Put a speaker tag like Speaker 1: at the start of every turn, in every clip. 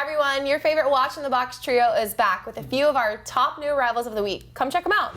Speaker 1: everyone, your favorite Watch in the Box trio is back with a few of our top new arrivals of the week. Come check them out.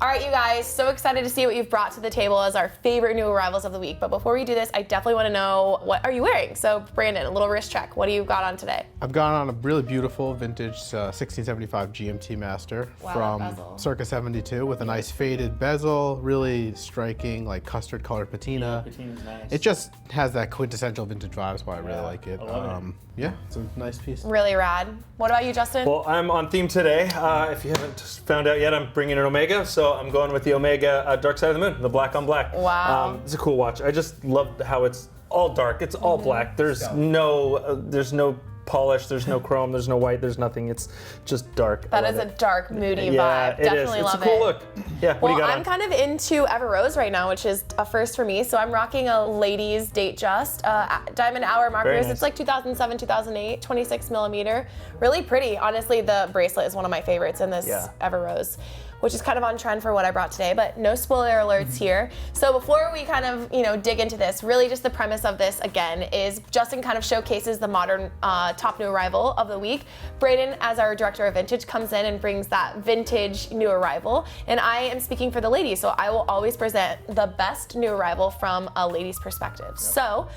Speaker 1: All right, you guys, so excited to see what you've brought to the table as our favorite new arrivals of the week. But before we do this, I definitely want to know, what are you wearing? So Brandon, a little wrist check. What do you got on today?
Speaker 2: I've got on a really beautiful vintage 1675 GMT Master from circa 72 with a nice faded bezel, really striking like custard colored patina.
Speaker 3: Yeah, patina's nice.
Speaker 2: It just has that quintessential vintage vibe, that's why I really like it.
Speaker 3: I love it.
Speaker 2: Yeah, it's a nice piece.
Speaker 1: Really rad. What about you, Justin?
Speaker 3: Well, I'm on theme today. If you haven't found out yet, I'm bringing an Omega, so I'm going with the Omega Dark Side of the Moon, the black on black.
Speaker 1: Wow.
Speaker 3: It's a cool watch. I just love how it's all dark. It's all black. There's no polish, there's no chrome, there's no white, there's nothing. It's just dark.
Speaker 1: That is a dark, moody
Speaker 3: yeah,
Speaker 1: vibe.
Speaker 3: it
Speaker 1: Definitely
Speaker 3: is.
Speaker 1: love
Speaker 3: It's a cool
Speaker 1: it.
Speaker 3: look. Yeah, what do you got
Speaker 1: I'm
Speaker 3: on?
Speaker 1: kind of into Ever Rose right now, which is a first for me. So I'm rocking a ladies date just diamond hour markers.
Speaker 3: nice.
Speaker 1: It's like 2007, 2008, 26 millimeter. Really pretty. Honestly, the bracelet is one of my favorites in this Ever Rose, which is kind of on trend for what I brought today, but no spoiler alerts here. So before we kind of, dig into this, really just the premise of this again is Justin kind of showcases the modern top new arrival of the week. Braden, as our director of vintage, comes in and brings that vintage new arrival. And I am speaking for the ladies, so I will always present the best new arrival from a lady's perspective. So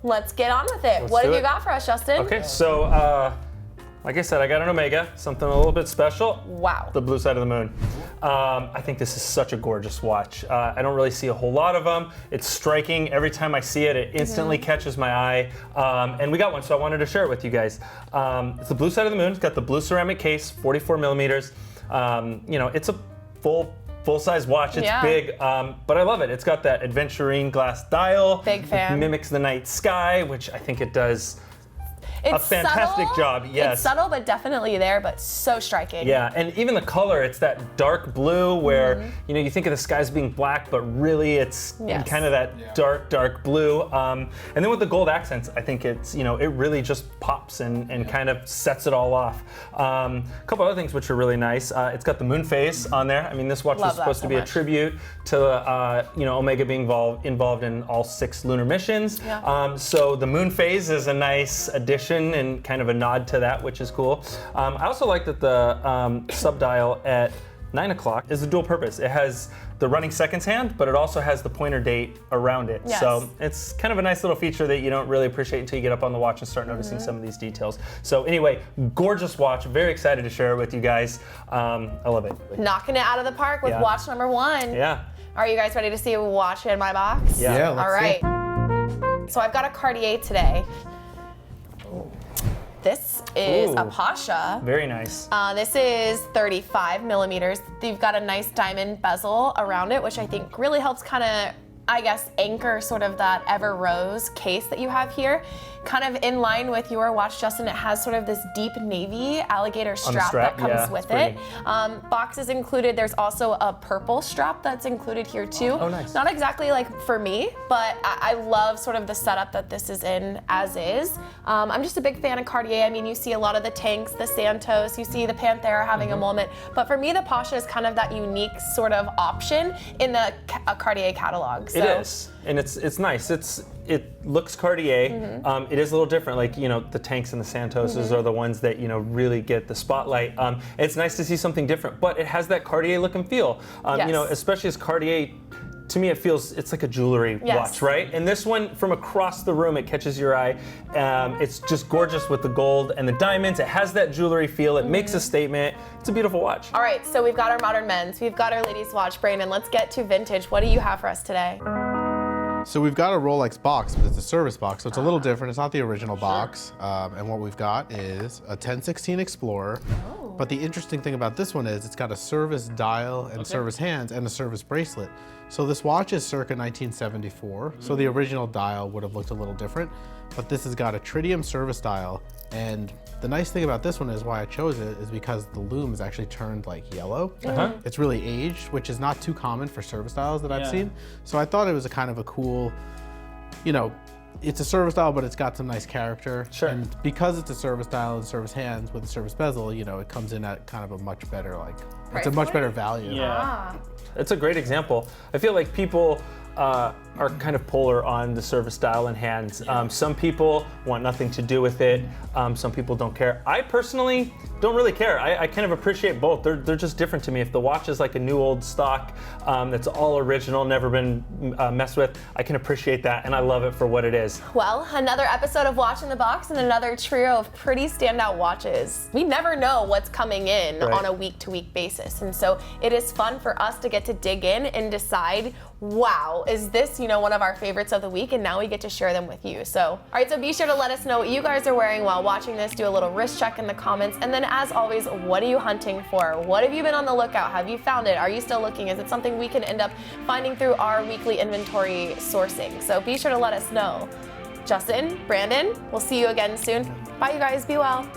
Speaker 1: let's get on with it. What have you got for us, Justin?
Speaker 3: Okay, so like I said, I got an Omega, something a little bit special.
Speaker 1: Wow.
Speaker 3: The blue side of the moon. I think this is such a gorgeous watch. I don't really see a whole lot of them. It's striking. Every time I see it, it instantly catches my eye. And we got one, so I wanted to share it with you guys. It's the blue side of the moon. It's got the blue ceramic case, 44 millimeters. It's a full-size watch. It's big, but I love it. It's got that aventurine glass dial.
Speaker 1: Big fan.
Speaker 3: It mimics the night sky, which I think it does a fantastic job. Yes.
Speaker 1: It's subtle, but definitely there, but so striking.
Speaker 3: Yeah, and even the color, it's that dark blue where, you think of the skies being black, but really it's kind of that dark blue. And then with the gold accents, I think it's, it really just pops and kind of sets it all off. A couple other things which are really nice. It's got the moon phase on there. I mean, this watch was supposed to be a tribute to, Omega being involved in all 6 lunar missions. Yeah. So the moon phase is a nice addition and kind of a nod to that, which is cool. I also like that the subdial at 9 o'clock is a dual purpose. It has the running seconds hand, but it also has the pointer date around it.
Speaker 1: Yes.
Speaker 3: So it's kind of a nice little feature that you don't really appreciate until you get up on the watch and start noticing some of these details. So anyway, gorgeous watch. Very excited to share it with you guys. I love it.
Speaker 1: Knocking it out of the park with watch number 1.
Speaker 3: Yeah.
Speaker 1: Are you guys ready to see a watch in my box?
Speaker 2: Yeah,
Speaker 1: All right. So I've got a Cartier today. This is a Pasha.
Speaker 3: Very nice.
Speaker 1: This is 35 millimeters. You've got a nice diamond bezel around it, which I think really helps kind of, anchor sort of that Ever Rose case that you have here. Kind of in line with your watch, Justin, it has sort of this deep navy alligator strap that comes with it. Box is included. There's also a purple strap that's included here too.
Speaker 3: Oh, nice.
Speaker 1: Not exactly like for me, but I love sort of the setup that this is in as is. I'm just a big fan of Cartier. I mean, you see a lot of the tanks, the Santos, you see the Panthera having a moment, but for me, the Pasha is kind of that unique sort of option in the Cartier catalog. So.
Speaker 3: It is, and it's nice. It looks Cartier. It is a little different. Like, the tanks and the Santoses are the ones that, really get the spotlight. It's nice to see something different, but it has that Cartier look and feel. Especially as Cartier, to me, it's like a jewelry watch, right? And this one, from across the room, it catches your eye. It's just gorgeous with the gold and the diamonds. It has that jewelry feel. It makes a statement. It's a beautiful watch.
Speaker 1: All right, so we've got our modern men's. We've got our ladies' watch. Brandon, let's get to vintage. What do you have for us today?
Speaker 2: So we've got a Rolex box, but it's a service box, so it's a little different. It's not the original box. And what we've got is a 1016 Explorer. But the interesting thing about this one is it's got a service dial and service hands and a service bracelet. So this watch is circa 1974. So the original dial would have looked a little different, but this has got a tritium service dial. And the nice thing about this one is why I chose it is because the lume is actually turned like yellow. It's really aged, which is not too common for service dials that I've seen. So I thought it was a kind of a cool, it's a service dial, but it's got some nice character.
Speaker 3: Sure.
Speaker 2: And because it's a service dial and service hands with a service bezel, it comes in at kind of a much better, it's a much better value.
Speaker 3: Yeah. It's a great example. I feel like people are kind of polar on the service style and hands. Some people want nothing to do with it. Some people don't care. I personally don't really care. I kind of appreciate both. They're just different to me. If the watch is like a new old stock that's all original, never been messed with, I can appreciate that, and I love it for what it is.
Speaker 1: Well, another episode of Watch in the Box and another trio of pretty standout watches. We never know what's coming in on a week-to-week basis, and so it is fun for us to get to dig in and decide, wow, is this, one of our favorites of the week, and now we get to share them with you. So, all right, so be sure to let us know what you guys are wearing while watching this. Do a little wrist check in the comments, and then as always, what are you hunting for? What have you been on the lookout? Have you found it? Are you still looking? Is it something we can end up finding through our weekly inventory sourcing? So be sure to let us know. Justin, Brandon, we'll see you again soon. Bye, you guys. Be well.